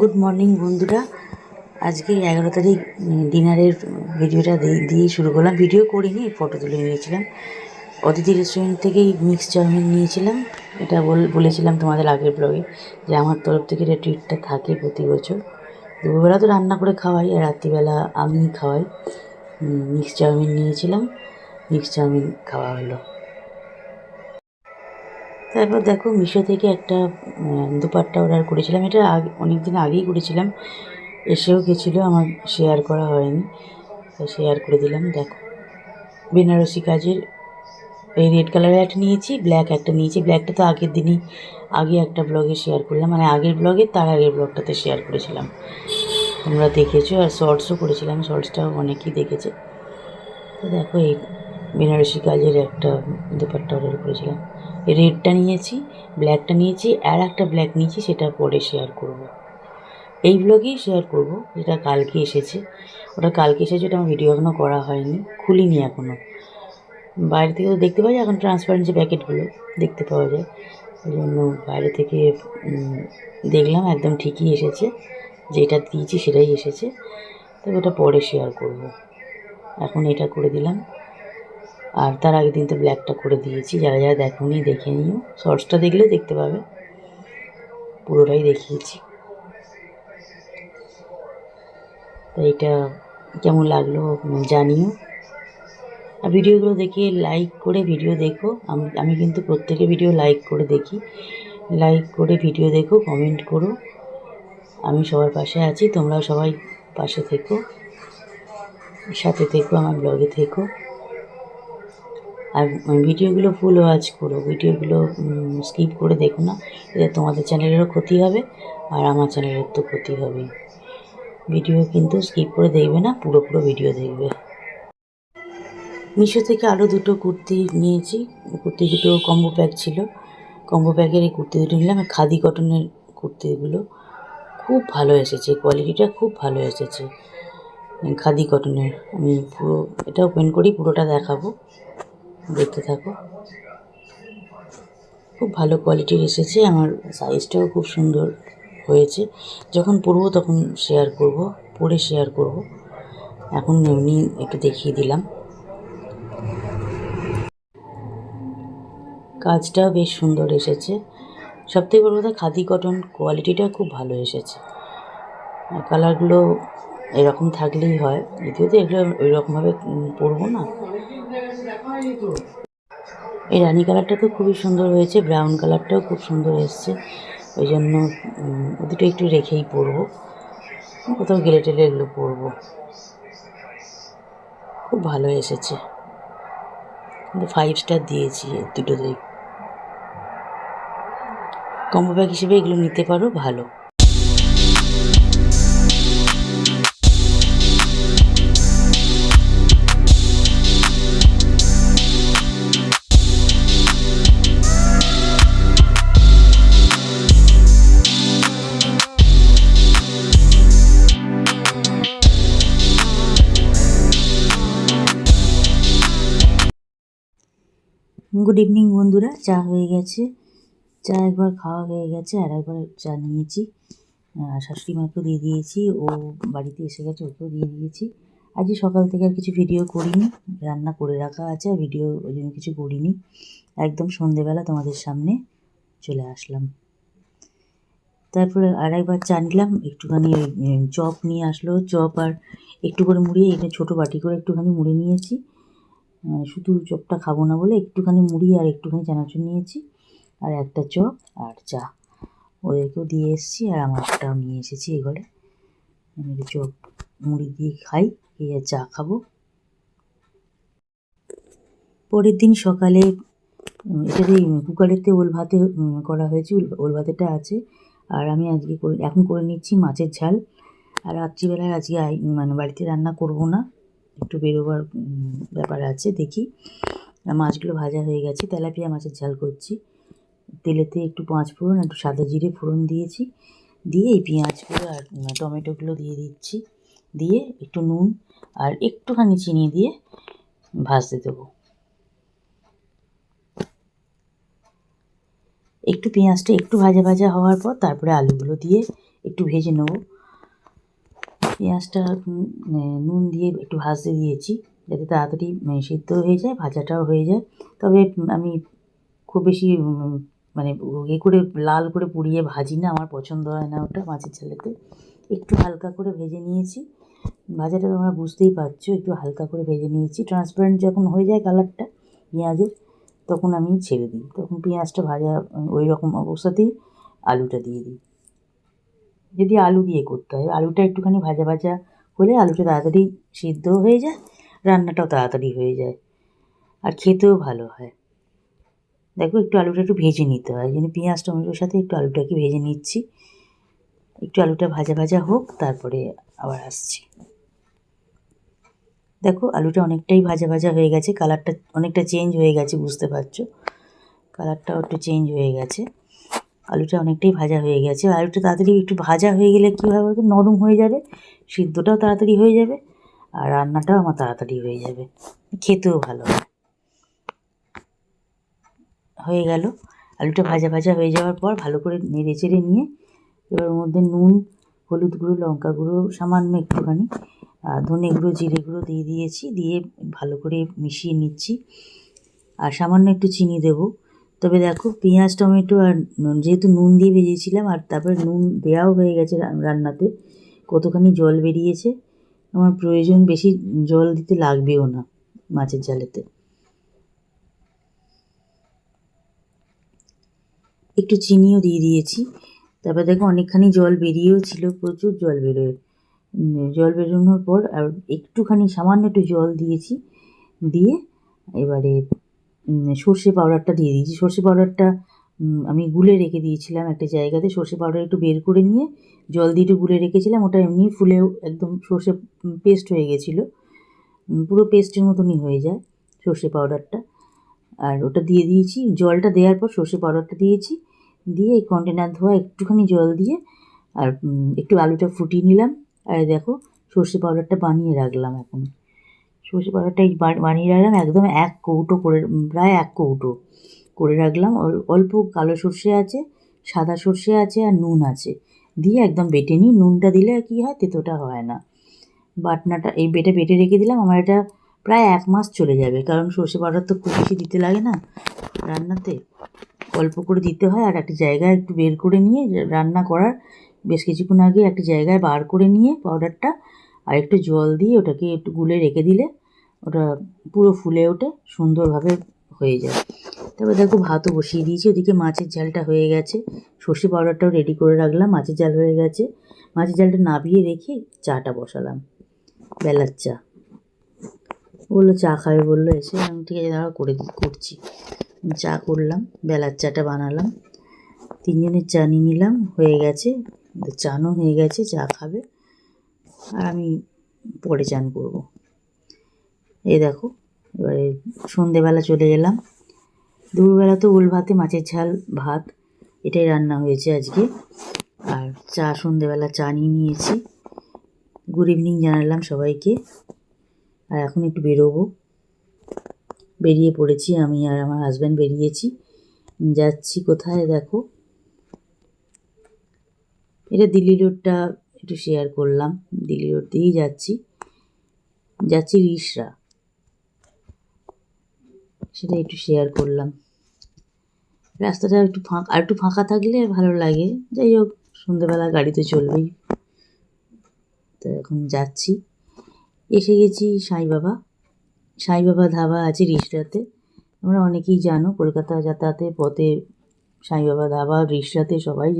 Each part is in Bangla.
গুড মর্নিং বন্ধুরা। আজকে 11 তারিখ ডিনারের ভিডিওটা দিয়ে শুরু করলাম। ভিডিও করিনি, ফটো তুলে নিয়েছিলাম। অদিতি রেস্টুরেন্ট থেকেই মিক্স চাউমিন নিয়েছিলাম। এটা বলেছিলাম তোমাদের আগের ব্লগে যে আমার তরফ থেকে এটা ট্রিটটা থাকে প্রতি বছর। দুপুরবেলা তো রান্না করে খাওয়াই, আর রাত্রিবেলা আমি খাওয়াই। মিক্স চাউমিন নিয়েছিলাম, মিক্স চাউমিন খাওয়া হলো। তারপর দেখো, মিশো থেকে একটা দুপাট্টা অর্ডার করেছিলাম। এটা অনেক দিন আগেই করেছিলাম, এসেও গেছিলো, আমার শেয়ার করা হয়নি, শেয়ার করে দিলাম। দেখো, বেনারসি কাজের এই রেড কালারের একটা নিয়েছি, ব্ল্যাক একটা নিয়েছি। ব্ল্যাকটা তো আগের দিনই আগে একটা ব্লগে শেয়ার করলাম, মানে আগের ব্লগে তার আগের ব্লগটাতে শেয়ার করেছিলাম, তোমরা দেখেছো। আর শর্টসও করেছিলাম, শর্টসটাও অনেকেই দেখেছে। তো দেখো, এই বেনারসি কাজের একটা দুপাট্টা অর্ডার করেছিলাম। রেডটা নিয়েছি, ব্ল্যাকটা নিয়েছি, আর একটা ব্ল্যাক নিয়েছি, সেটা পরে শেয়ার করব। এই ব্লগেই শেয়ার করব। যেটা কালকে এসেছে, ওটা কালকে এসেছে, ওটা আমার ভিডিও এখনও করা হয়নি, খুলিনি এখনও। বাইরে থেকে তো দেখতে পাওয়া যায়, এখন ট্রান্সপারেন্ট যে প্যাকেটগুলো দেখতে পাওয়া যায়, ওই জন্য বাইরে থেকে দেখলাম একদম ঠিকই এসেছে, যেটা দিয়েছি সেটাই এসেছে। তবে ওটা পরে শেয়ার করব। এখন এটা করে দিলাম, আর তার আগের দিন তো ব্ল্যাকটা করে দিয়েছি। যারা যারা দেখোনি দেখে নিও, শর্টসটা দেখলে দেখতে পাবে, পুরোটাই দেখিয়েছি। তো এটা কেমন লাগলো জানিও। আর ভিডিওগুলো দেখে লাইক করে ভিডিও দেখো। আমি কিন্তু প্রত্যেকে ভিডিও লাইক করে দেখি। লাইক করে ভিডিও দেখো, কমেন্ট করো। আমি সবার পাশে আছি, তোমরাও সবাই পাশে থেকো, সাথে থেকো, আমার ব্লগে থেকো। আর ভিডিওগুলো ফুল ওয়াচ করো, ভিডিওগুলো স্কিপ করে দেখো না, এতে তোমাদের চ্যানেলেরও ক্ষতি হবে আর আমার চ্যানেলের তো ক্ষতি হবে। ভিডিও কিন্তু স্কিপ করে দেখবে না, পুরো ভিডিও দেখবে। মিশো থেকে আরও দুটো কুর্তি নিয়েছি। কুর্তি দুটো কম্বো প্যাক ছিল, কম্বো প্যাকের এই কুর্তি দুটো নিলাম। খাদি কটনের কুর্তিগুলো খুব ভালো এসেছে, কোয়ালিটিটা খুব ভালো এসেছে খাদি কটনের। আমি পুরো এটা ওপেন করি, পুরোটা দেখাবো, দেখতে থাকো। খুব ভালো কোয়ালিটির এসেছে, আমার সাইজটাও খুব সুন্দর হয়েছে। যখন পরবো তখন শেয়ার করব, পরে শেয়ার করব। এখন এমনি একটু দেখিয়ে দিলাম। কাজটাও বেশ সুন্দর এসেছে। সবথেকে বড় কথা, খাদি কটন কোয়ালিটিটা খুব ভালো এসেছে। কালারগুলো এরকম থাকলেই হয়, দ্বিতীয়ত এগুলো ওইরকমভাবে পরবো না। এই রানি কালারটা তো খুবই সুন্দর হয়েছে, ব্রাউন কালারটাও খুব সুন্দর এসছে। ওই জন্য দুটো একটু রেখেই পরবো, কোথাও গেলে টেলে এগুলো পরবো। খুব ভালো এসেছে, 5 স্টার দিয়েছি দুটোতেই। কম্বো প্যাক হিসেবে এগুলো নিতে পারো, ভালো। গুড ইভিনিং বন্ধুরা, চা হয়ে গেছে। চা একবার খাওয়া হয়ে গেছে, আর একবার চা নিয়েছি। শাশুড়ি মাকেও দিয়ে দিয়েছি, ও বাড়িতে এসে গেছে, ওকেও দিয়ে দিয়েছি। আজকে সকাল থেকে আর কিছু ভিডিও করিনি, রান্না করে রাখা আছে, আর ভিডিও ওই জন্য কিছু করিনি। একদম সন্ধেবেলা তোমাদের সামনে চলে আসলাম। তারপরে আর একবার চা নিলাম, একটুখানি চপ নিয়ে আসলো, চপ আর একটু করে মুড়ি, এটা ছোটো বাটি করে একটুখানি মুড়ি নিয়েছি। শুধু চপটা খাবো না বলে একটুখানি মুড়ি আর একটুখানি চানাচুর নিয়েছি, আর একটা চপ আর চা ওদেরকেও দিয়ে এসেছি, আর আমারটাও নিয়ে এসেছি। এবারে আমি চপ মুড়ি দিয়ে খাই, এই আর চা খাবো। পরের দিন সকালে এটাতে কুকারেতে ওল ভাতে করা হয়েছে, ওল ভাতেটা আছে। আর আমি আজকে এখন করে নিচ্ছি মাছের ঝাল। আর রাত্রিবেলায় আজকে মানে বাড়িতে রান্না করব না, একটু বেরোবার ব্যাপার আছে, দেখি। মাছগুলো ভাজা হয়ে গেছে, তেলাপিয়া মাছের ঝাল করছি। তেলেতে একটু 5 ফোড়ন, একটু সাদা জিরে ফোড়ন দিয়েছি, দিয়ে এই পেঁয়াজগুলো আর টমেটোগুলো দিয়ে দিচ্ছি, দিয়ে একটু নুন আর একটুখানি চিনি দিয়ে ভাজতে দেবো। একটু পেঁয়াজটা একটু ভাজা ভাজা হওয়ার পর তারপরে আলুগুলো দিয়ে একটু ভেজে নেব। পেঁয়াজটা নুন দিয়ে একটু ভাজতে দিয়েছি যাতে তাড়াতাড়ি সিদ্ধ হয়ে যায়, ভাজাটাও হয়ে যায়। তবে আমি খুব বেশি মানে করে লাল করে পুড়িয়ে ভাজি না, আমার পছন্দ হয় না ওটা মাছের ঝালেতে। একটু হালকা করে ভেজে নিয়েছি, ভাজাটা তোমরা বুঝতেই পারছো, একটু হালকা করে ভেজে নিয়েছি। ট্রান্সপারেন্ট যখন হয়ে যায় কালারটা পেঁয়াজের, তখন আমি ছেড়ে দিই। তখন পেঁয়াজটা ভাজা ওই রকম অবস্থাতেই আলুটা দিয়ে দিই। যদি আলু দিয়ে করতে হয়, আলুটা একটুখানি ভাজা ভাজা হলে আলুটা তাড়াতাড়ি সিদ্ধ হয়ে যায়, রান্নাটাও তাড়াতাড়ি হয়ে যায়, আর খেতেও ভালো হয়। দেখো একটু আলুটা একটু ভেজে নিতে হয়, যেন পেঁয়াজ টমেটোর সাথে একটু আলুটাকে ভেজে নিচ্ছি। একটু আলুটা ভাজা ভাজা হোক, তারপরে আবার আসছি। দেখো আলুটা অনেকটাই ভাজা ভাজা হয়ে গেছে, কালারটা অনেকটা চেঞ্জ হয়ে গেছে, বুঝতে পারছো কালারটাও একটু চেঞ্জ হয়ে গেছে। আলুটা অনেকটাই ভাজা হয়ে গেছে। আলুটা তাড়াতাড়ি একটু ভাজা হয়ে গেলে কী হয় বলতো, নরম হয়ে যাবে, সিদ্ধটাও তাড়াতাড়ি হয়ে যাবে, আর রান্নাটাও আমার তাড়াতাড়ি হয়ে যাবে, খেতেও ভালো হয়। হয়ে গেল, আলুটা ভাজা ভাজা হয়ে যাওয়ার পর ভালো করে নেড়ে চেড়ে নিয়ে এবার ওর মধ্যে নুন, হলুদ গুঁড়ো, লঙ্কা গুঁড়ো সামান্য একটুখানি, ধনে গুঁড়ো, জিরে গুঁড়ো দিয়ে দিয়েছি, দিয়ে ভালো করে মিশিয়ে নিচ্ছি। আর সামান্য একটু চিনি দেবো। তবে দেখো পেঁয়াজ টমেটো আর যেহেতু নুন দিয়ে ভেজেছিলাম, আর তারপরে নুন দেওয়াও হয়ে গেছে রান্নাতে, কতখানি জল বেরিয়েছে। আমার প্রয়োজন বেশি জল দিতে লাগবেও না মাছের ঝালেতে। একটু চিনিও দিয়ে দিয়েছি। তারপর দেখো অনেকখানি জল বেরিয়েও ছিল, প্রচুর জল বেরোয়। জল বেরোনোর পর আর একটুখানি সামান্য একটু জল দিয়েছি, দিয়ে এবারে সর্ষে পাউডারটা দিয়ে দিয়েছি। সর্ষে পাউডারটা আমি গুলে রেখে দিয়েছিলাম একটা জায়গাতে, সর্ষে পাউডার একটু বের করে নিয়ে জল দিয়ে একটু গুলে রেখেছিলাম। ওটা এমনি ফুলেও একদম সর্ষে পেস্ট হয়ে গেছিলো, পুরো পেস্টের মতনই হয়ে যায় সর্ষে পাউডারটা। আর ওটা দিয়ে দিয়েছি, জলটা দেওয়ার পর সর্ষে পাউডারটা দিয়েছি, দিয়ে এই কন্টেনার ধোয়া একটুখানি জল দিয়ে আর একটু আলুটা ফুটিয়ে নিলাম। আর দেখো সর্ষে পাউডারটা বানিয়ে রাখলাম। এখন সর্ষে পাউডারটা বানিয়ে রাখলাম একদম 1 কৌটো করে, প্রায় 1 কৌটো করে রাখলাম। অল্প কালো সর্ষে আছে, সাদা সর্ষে আছে, আর নুন আছে, দিয়ে একদম বেটে নিই। নুনটা দিলে কী হয়, তেতোটা হয় না। বাটনাটা এই বেটে রেখে দিলাম। আমার এটা প্রায় 1 মাস চলে যাবে, কারণ সর্ষে পাউডার তো খুব বেশি দিতে লাগে না রান্নাতে, অল্প করে দিতে হয়। আর একটা জায়গায় একটু বের করে নিয়ে, রান্না করার বেশ কিছুক্ষণ আগে একটা জায়গায় বার করে নিয়ে পাউডারটা, আর একটু জল দিয়ে ওটাকে একটু গুলে রেখে দিলে ওটা পুরো ফুলে ওঠে, সুন্দরভাবে হয়ে যায়। তারপর দেখো ভাতও বসিয়ে দিয়েছি, ওদিকে মাছের ঝালটা হয়ে গেছে, সর্ষে পাউডারটাও রেডি করে রাখলাম, মাছের ঝাল হয়ে গেছে। মাছের ঝালটা নাবিয়ে রেখে চাটা বসালাম, বেলার চা। বললো চা খাবে, বললো এসে। আমি ঠিক আছে দাঁড়াও করছি। চা করলাম, বেলার চাটা বানালাম, 3 জনের চা নিয়ে নিলাম, হয়ে গেছে, চানও হয়ে গেছে, চা খাবে, আর আমি পরে চান করব। এই দেখো এবারে সন্ধেবেলা চলে এলাম। দুপুরবেলা তো ওল ভাতে মাছের ঝাল ভাত, এটাই রান্না হয়েছে আজকে। আর চা, সন্ধেবেলা চা নিয়ে নিয়েছি। গুড ইভিনিং জানালাম সবাইকে। আর এখন একটু বেরিয়ে পড়েছি, আমি আর আমার হাজব্যান্ড বেরিয়েছি। যাচ্ছি কোথায় দেখো, এটা দিল্লি রোডটা একটু শেয়ার করলাম, দিল্লি রোড দিয়েই যাচ্ছি রিষড়া, সেটা একটু শেয়ার করলাম। রাস্তাটা একটু ফাঁকা থাকলে ভালো লাগে। যাই হোক, সন্ধ্যেবেলা গাড়ি তো চলবেই। তো এখন যাচ্ছি, এসে গেছি সাইবাবা ধাবা আছে রিষড়াতে। তোমরা অনেকেই জানো, কলকাতা যাতায়াতের পথে সাইবাবা ধাবা রিষড়াতে সবাই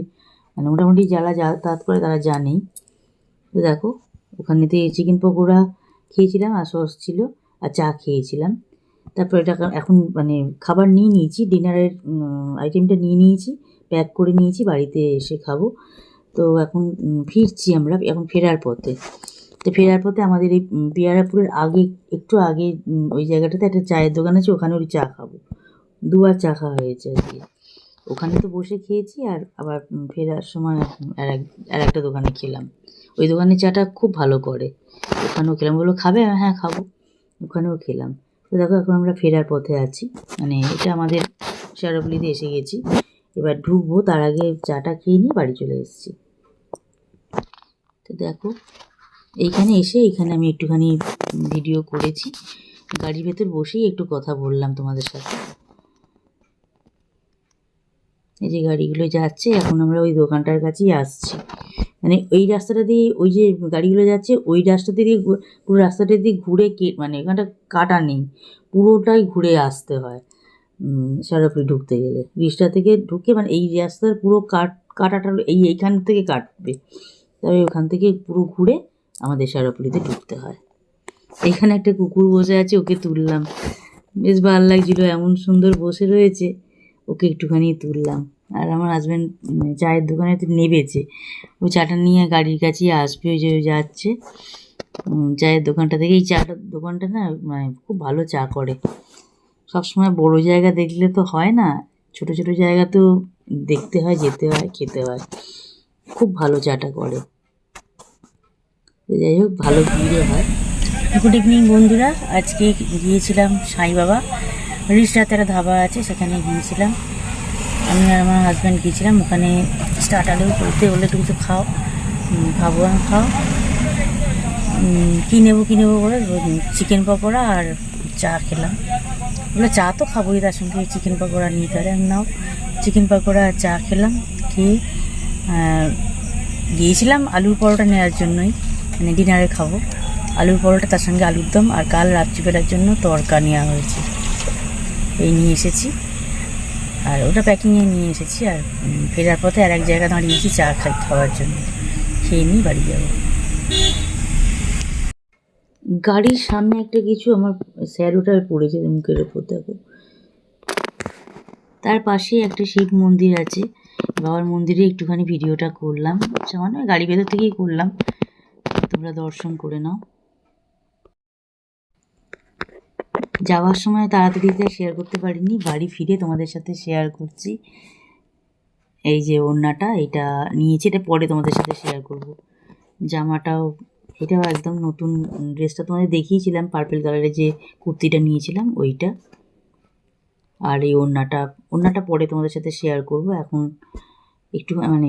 মানে মোটামুটি যারা যাতায়াত করে তারা জানেই। তো দেখো ওখানেতে চিকেন পকোড়া খেয়েছিলাম, আর সস ছিল, আর চা খেয়েছিলাম। তারপর এটা এখন মানে খাবার নিয়ে নিয়েছি, ডিনারের আইটেমটা নিয়ে নিয়েছি, প্যাক করে নিয়েছি, বাড়িতে এসে খাবো। তো এখন ফিরছি আমরা, এখন ফেরার পথে। তো ফেরার পথে আমাদের এই পেয়ারাপুরের একটু আগে ওই জায়গাটাতে একটা চায়ের দোকান আছে, ওখানে ওই চা খাবো। 2বার চা খাওয়া হয়েছে আজকে। ওখানে তো বসে খেয়েছি, আর আবার ফেরার সময় আর একটা দোকানে খেলাম। ওই দোকানের চাটা খুব ভালো করে, ওখানেও খেলাম। বললো খাবে, হ্যাঁ খাবো, ওখানেও খেলাম। তো দেখো এখন আমরা ফেরার পথে আছি, মানে এটা আমাদের শেয়ারগুলিতে এসে গেছি। এবার ঢুকবো, তার আগে চাটা খেয়ে নিয়ে বাড়ি চলে এসেছি। তো দেখো এইখানে এসে আমি একটুখানি ভিডিও করেছি, গাড়ির ভেতর বসেই একটু কথা বললাম তোমাদের সাথে। এই যে গাড়িগুলো যাচ্ছে, এখন আমরা ওই দোকানটার কাছেই আসছি। মানে ওই রাস্তাটা দিয়ে, ওই যে গাড়িগুলো যাচ্ছে ওই রাস্তাটা দিয়ে, পুরো রাস্তাটা দিয়ে ঘুরে মানে এখানটা কাটা নেই, পুরোটাই ঘুরে আসতে হয় শেওড়াফুলি ঢুকতে গেলে। ব্রিজটা থেকে ঢুকে মানে এই রাস্তার পুরো কাটাটা এইখান থেকে কাটবে, তবে ওখান থেকে পুরো ঘুরে আমাদের শেওড়াফুলিতে ঢুকতে হয়। এখানে একটা কুকুর বসে আছে, ওকে তুললাম, বেশ ভালো লাগছিলো, এমন সুন্দর বসে রয়েছে, ওকে একটুখানি তুললাম। আর আমার হাজব্যান্ড চায়ের দোকানে তো নেবেছে, ও চাটা নিয়ে গাড়ির কাছেই আসবে, ওই যে যাচ্ছে চায়ের দোকানটা থেকে। এই চাটা দোকানটা না মানে খুব ভালো চা করে। সবসময় বড় জায়গা দেখলে তো হয় না, ছোট ছোট জায়গা তো দেখতে হয়, যেতে হয়, খেতে হয়। খুব ভালো চাটা করে। যাই হোক, ভালো ভিড়ে হয়। গুড ইভিনিং বন্ধুরা, আজকে গিয়েছিলাম সাই বাবা রিসরাতে একটা ধাবা আছে, সেখানে গিয়েছিলাম। আমি আর আমার হাজব্যান্ড গিয়েছিলাম। ওখানে স্টার্টারেও বলতে বলে একটু কিছু খাও, খাবো খাও, কী নেবো বলে চিকেন পকোড়া আর চা খেলাম। বলে চা তো খাবোই, তার সঙ্গে চিকেন পকোড়া নিয়ে তাহলে আমি নাও চিকেন পকোড়া আর চা খেলাম। খেয়ে গিয়েছিলাম আলুর পরোটা নেওয়ার জন্যই, মানে ডিনারে খাবো আলুর পরোটা, তার সঙ্গে আলুর দম, আর কাল রাত্রিবেলার জন্য তড়কা নেওয়া হয়েছে, এই নিয়ে এসেছি। আর ওটা প্যাকিংয়ে নিয়ে এসেছি। আর ফেরার পথে আর এক জায়গায় দাঁড়িয়েছি চা খাওয়ার জন্য, খেয়ে নিয়ে বাড়ি যাবো। গাড়ির সামনে একটা কিছু আমার স্যারোটায় পড়েছে মুখের ওপর, দেখো। তার পাশেই একটা শিব মন্দির আছে, বাবার মন্দিরে একটুখানি ভিডিওটা করলাম, সামান্য গাড়ি ভেতর থেকেই করলাম, তোমরা দর্শন করে নাও। যাওয়ার সময় তাড়াতাড়িতে শেয়ার করতে পারিনি, বাড়ি ফিরে তোমাদের সাথে শেয়ার করছি। এই যে ওড়নাটা, এটা নিয়েছি, এটা পরে তোমাদের সাথে শেয়ার করব। জামাটাও, এটাও একদম নতুন, ড্রেসটা তোমাদের দেখিয়েছিলাম, পার্পল কালারের যে কুর্তিটা নিয়েছিলাম ওইটা। আর এই ওড়নাটা পরে তোমাদের সাথে শেয়ার করব। এখন একটু মানে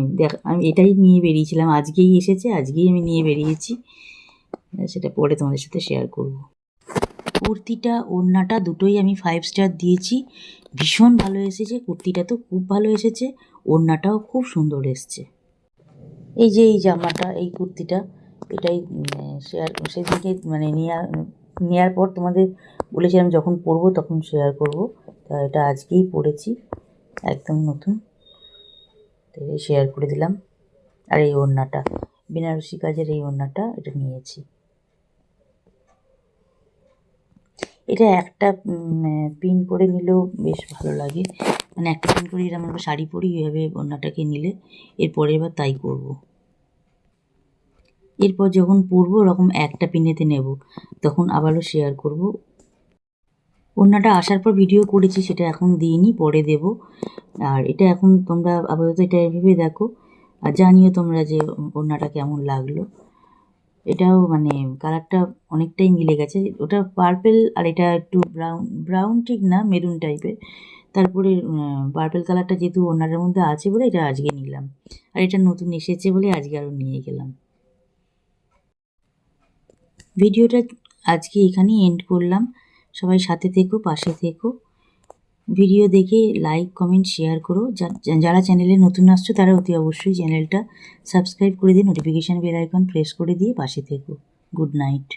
আমি এটাই নিয়ে বেরিয়েছিলাম, আজকেই এসেছে, আজকেই আমি নিয়ে বেরিয়েছি, সেটা পরে তোমাদের সাথে শেয়ার করব। কুর্তিটা ওড়নাটা দুটোই আমি 5 স্টার দিয়েছি, ভীষণ ভালো এসেছে। কুর্তিটা তো খুব ভালো এসেছে, ওড়নাটাও খুব সুন্দর এসছে। এই যে এই জামাটা, এই কুর্তিটা, এটাই শেয়ার সেদিকে মানে নেওয়ার পর তোমাদের বলেছিলাম যখন পরবো তখন শেয়ার করব, তা এটা আজকেই পরেছি, একদম নতুন, তো শেয়ার করে দিলাম। আর এই ওড়নাটা, বেনারসি কাজের এই ওড়নাটা, এটা নিয়েছি। এটা একটা পিন করে নিলেও বেশ ভালো লাগে, মানে একটা পিন করে আমরা শাড়ি পরি, এইভাবে ওড়নাটাকে নিলে এরপরে এবার তাই করব। এরপর যখন পরবো ওরকম একটা পিনেতে নেব, তখন আবারও শেয়ার করব। ওড়নাটা আসার পর ভিডিও করেছি, সেটা এখন দিইনি, পরে দেব। আর এটা এখন তোমরা আপাতত এটা ভেবে দেখো, আর জানিও তোমরা যে ওড়নাটা কেমন লাগলো। এটাও মানে কালারটা অনেকটাই মিলে গেছে, ওটা পার্পেল আর এটা একটু ব্রাউন ঠিক না, মেরুন টাইপের। তারপরে পার্পেল কালারটা যেহেতু ওড়নাটার মধ্যে আছে বলে এটা আজকে নিলাম, আর এটা নতুন এসেছে বলে আজকে আরও নিয়ে গেলাম। ভিডিওটা আজকে এখানেই এন্ড করলাম। সবাই সাথে থেকো, পাশে থেকো, ভিডিও দেখে লাইক কমেন্ট শেয়ার করো। যারা চ্যানেলে নতুন আসছো তারা অতি অবশ্যই চ্যানেলটা সাবস্ক্রাইব করে দিয়ে নোটিফিকেশান বেল আইকন প্রেস করে দিয়ে পাশে থেকো। Good night.